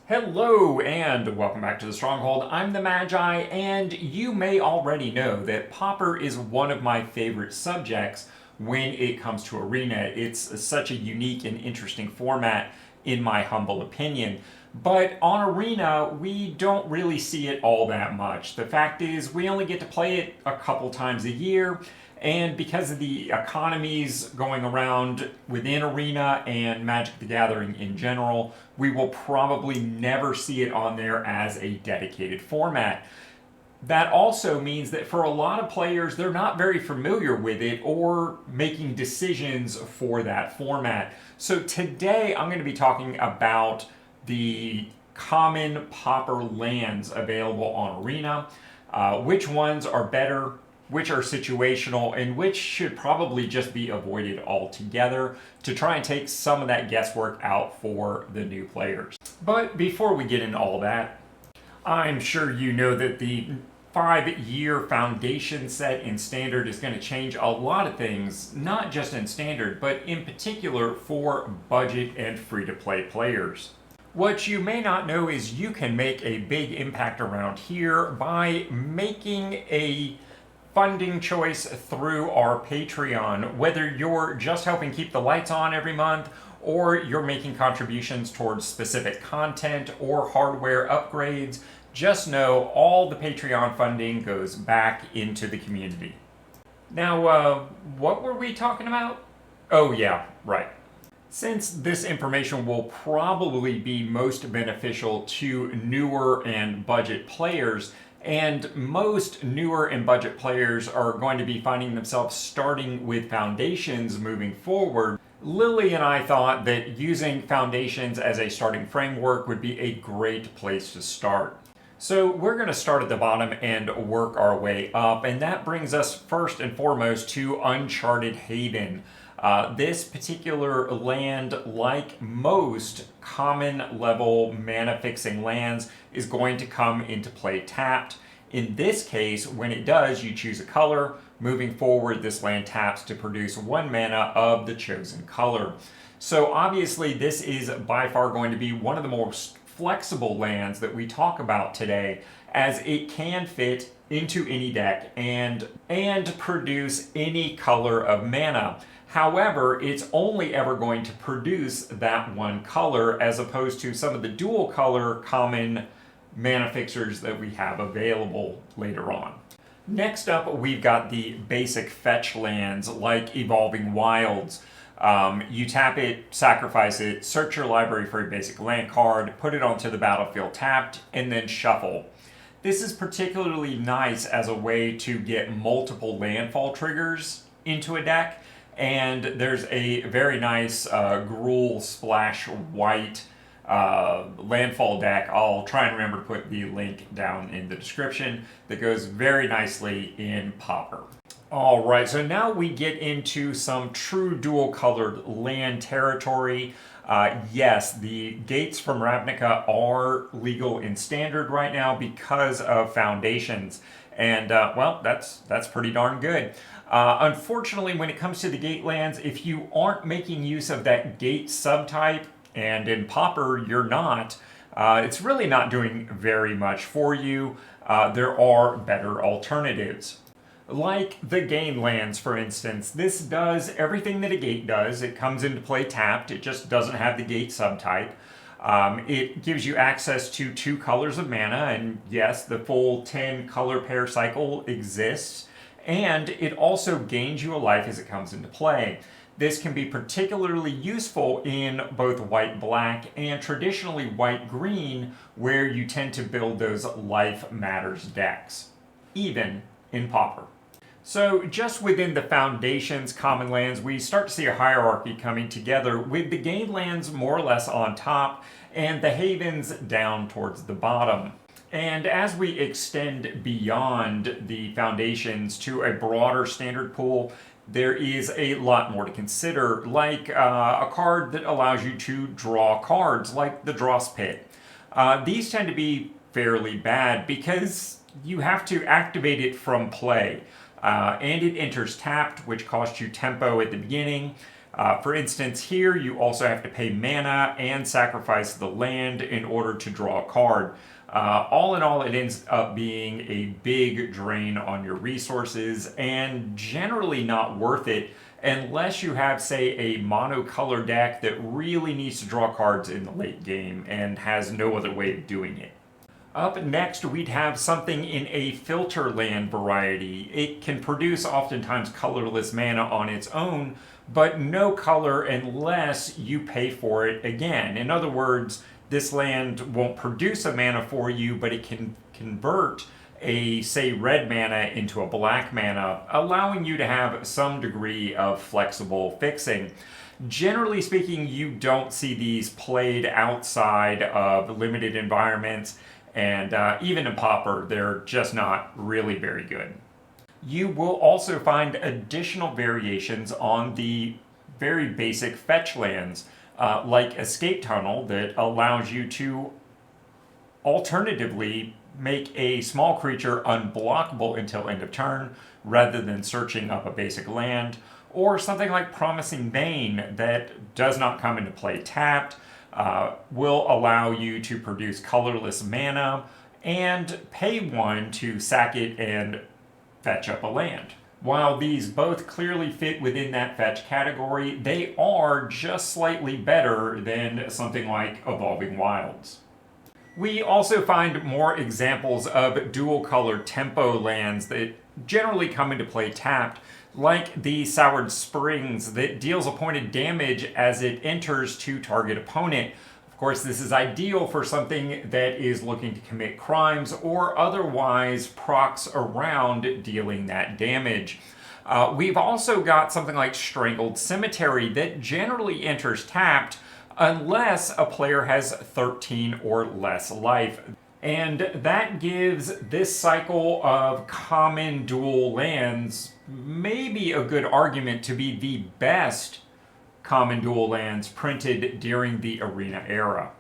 Hello and welcome back to the Stronghold. I'm the Magi, and you may already know that Pauper is one of my favorite subjects when it comes to Arena. It's such a unique and interesting format in my humble opinion. But on Arena, we don't really see it all that much. The fact is, we only get to play it a couple times a year, and because of the economies going around within Arena and Magic the Gathering in general, we will probably never see it on there as a dedicated format. That also means that for a lot of players, they're not very familiar with it or making decisions for that format. So today I'm going to be talking about the common Pauper lands available on Arena, which ones are better, which are situational, and which should probably just be avoided altogether to try and take some of that guesswork out for the new players. But before we get into all that, I'm sure you know that the 5-year foundation set in Standard is going to change a lot of things, not just in Standard, but in particular for budget and free-to-play players. What you may not know is you can make a big impact around here by making a funding choice through our Patreon. Whether you're just helping keep the lights on every month, or you're making contributions towards specific content or hardware upgrades, just know all the Patreon funding goes back into the community. Now, what were we talking about? Oh yeah, right. Since this information will probably be most beneficial to newer and budget players, and most newer and budget players are going to be finding themselves starting with foundations moving forward, Lily and I thought that using foundations as a starting framework would be a great place to start. So we're going to start at the bottom and work our way up, and that brings us first and foremost to Uncharted Haven. This particular land, like most common level mana fixing lands, is going to come into play tapped. In this case, when it does, you choose a color. Moving forward, this land taps to produce 1 mana of the chosen color. So obviously this is by far going to be one of the most flexible lands that we talk about today, as it can fit into any deck and produce any color of mana. However, it's only ever going to produce that one color, as opposed to some of the dual color common mana fixers that we have available later on. Next up, we've got the basic fetch lands like Evolving Wilds. You tap it, sacrifice it, search your library for a basic land card, put it onto the battlefield tapped, and then shuffle. This is particularly nice as a way to get multiple landfall triggers into a deck, and there's a very nice Gruul Splash White landfall deck. I'll try and remember to put the link down in the description, that goes very nicely in Pauper. Alright, so now we get into some true dual colored land territory. Yes, the gates from Ravnica are legal in Standard right now because of foundations, and well, that's pretty darn good. Unfortunately, when it comes to the gate lands, if you aren't making use of that gate subtype, and in Pauper you're not, it's really not doing very much for you. There are better alternatives. Like the gain lands, for instance. This does everything that a gate does. It comes into play tapped, it just doesn't have the gate subtype. It gives you access to 2 colors of mana, and yes, the full 10 color pair cycle exists, and it also gains you a life as it comes into play. This can be particularly useful in both white-black and traditionally white-green, where you tend to build those life matters decks, even in Pauper. So just within the foundation's common lands, we start to see a hierarchy coming together, with the gain lands more or less on top and the havens down towards the bottom. And as we extend beyond the foundations to a broader standard pool, there is a lot more to consider, like a card that allows you to draw cards, like the Dross Pit. These tend to be fairly bad because you have to activate it from play, and it enters tapped, which costs you tempo at the beginning. For instance, here you also have to pay mana and sacrifice the land in order to draw a card. All in all, it ends up being a big drain on your resources and generally not worth it unless you have, say, a monocolor deck that really needs to draw cards in the late game and has no other way of doing it. Up next, we'd have something in a filter land variety. It can produce oftentimes colorless mana on its own, but no color unless you pay for it again. In other words, this land won't produce a mana for you, but it can convert a, say, red mana into a black mana, allowing you to have some degree of flexible fixing. Generally speaking, you don't see these played outside of limited environments, and even in Pauper, they're just not really very good. You will also find additional variations on the very basic fetch lands, like Escape Tunnel, that allows you to alternatively make a small creature unblockable until end of turn, rather than searching up a basic land, or something like Promising Bane that does not come into play tapped, will allow you to produce colorless mana and pay one to sack it and fetch up a land. While these both clearly fit within that fetch category, they are just slightly better than something like Evolving Wilds. We also find more examples of dual color tempo lands that generally come into play tapped, like the Soured Springs that deals appointed damage as it enters to target opponent. Of course, this is ideal for something that is looking to commit crimes or otherwise procs around dealing that damage. We've also got something like Strangled Cemetery that generally enters tapped unless a player has 13 or less life. And that gives this cycle of common dual lands maybe a good argument to be the best common dual lands printed during the Arena era.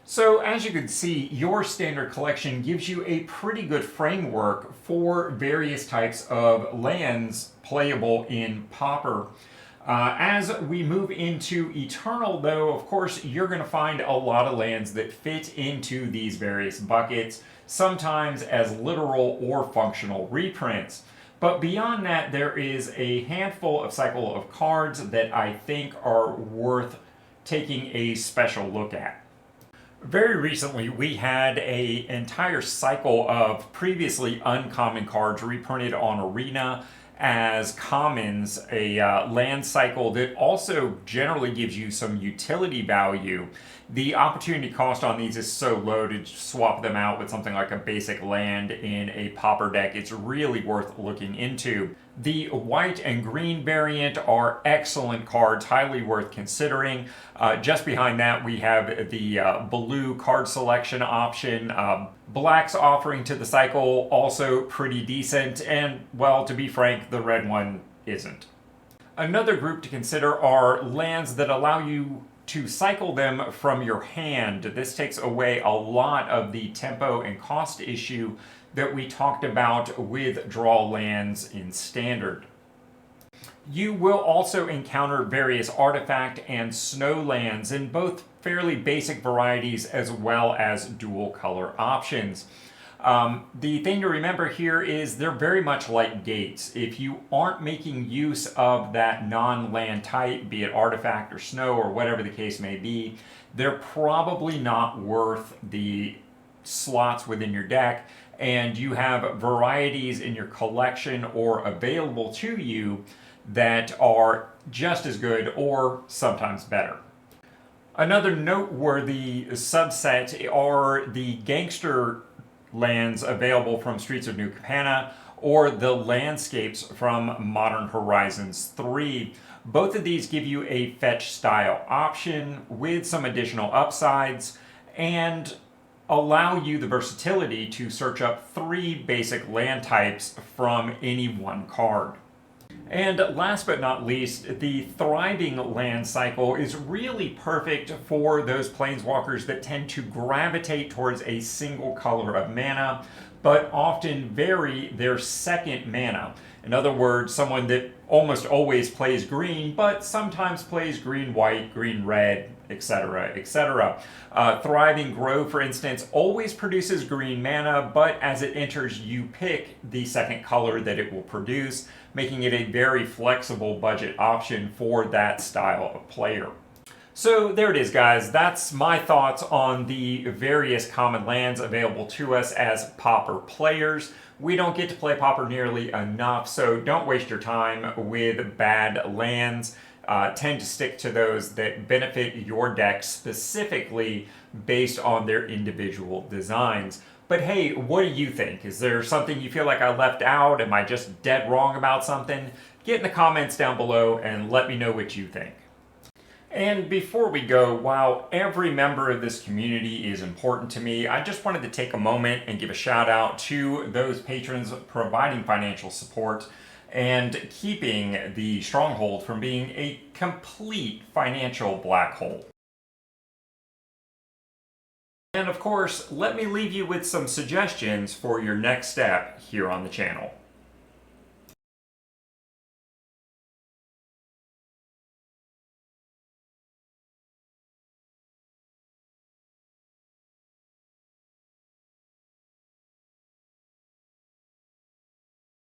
So as you can see, your standard collection gives you a pretty good framework for various types of lands playable in Pauper. As we move into Eternal, though, of course, you're going to find a lot of lands that fit into these various buckets, sometimes as literal or functional reprints. But beyond that, there is a handful of cycle of cards that I think are worth taking a special look at. Very recently, we had an entire cycle of previously uncommon cards reprinted on Arena as commons, a land cycle that also generally gives you some utility value. The opportunity cost on these is so low to swap them out with something like a basic land in a Pauper deck. It's really worth looking into. The white and green variant are excellent cards, highly worth considering. Just behind that, we have the blue card selection option. Black's offering to the cycle, also pretty decent, and, well, to be frank, the red one isn't. Another group to consider are lands that allow you to cycle them from your hand. This takes away a lot of the tempo and cost issue that we talked about with draw lands in Standard. You will also encounter various artifact and snow lands in both fairly basic varieties as well as dual color options. The thing to remember here is they're very much like gates. If you aren't making use of that non-land type, be it artifact or snow or whatever the case may be, they're probably not worth the slots within your deck, and you have varieties in your collection or available to you that are just as good or sometimes better. Another noteworthy subset are the gangster lands available from Streets of New Capenna or the landscapes from Modern Horizons 3. Both of these give you a fetch style option with some additional upsides and allow you the versatility to search up 3 basic land types from any one card. And last but not least, the Thriving Land cycle is really perfect for those planeswalkers that tend to gravitate towards a single color of mana, but often vary their second mana. In other words, someone that almost always plays green, but sometimes plays green-white, green-red, etc., etc. Thriving Grove, for instance, always produces green mana, but as it enters, you pick the second color that it will produce, making it a very flexible budget option for that style of player. So there it is, guys. That's my thoughts on the various common lands available to us as Pauper players. We don't get to play Pauper nearly enough, so don't waste your time with bad lands. Tend to stick to those that benefit your deck specifically based on their individual designs. But hey, what do you think? Is there something you feel like I left out? Am I just dead wrong about something? Get in the comments down below and let me know what you think. And before we go, while every member of this community is important to me, I just wanted to take a moment and give a shout out to those patrons providing financial support and keeping the Stronghold from being a complete financial black hole. And of course, let me leave you with some suggestions for your next step here on the channel.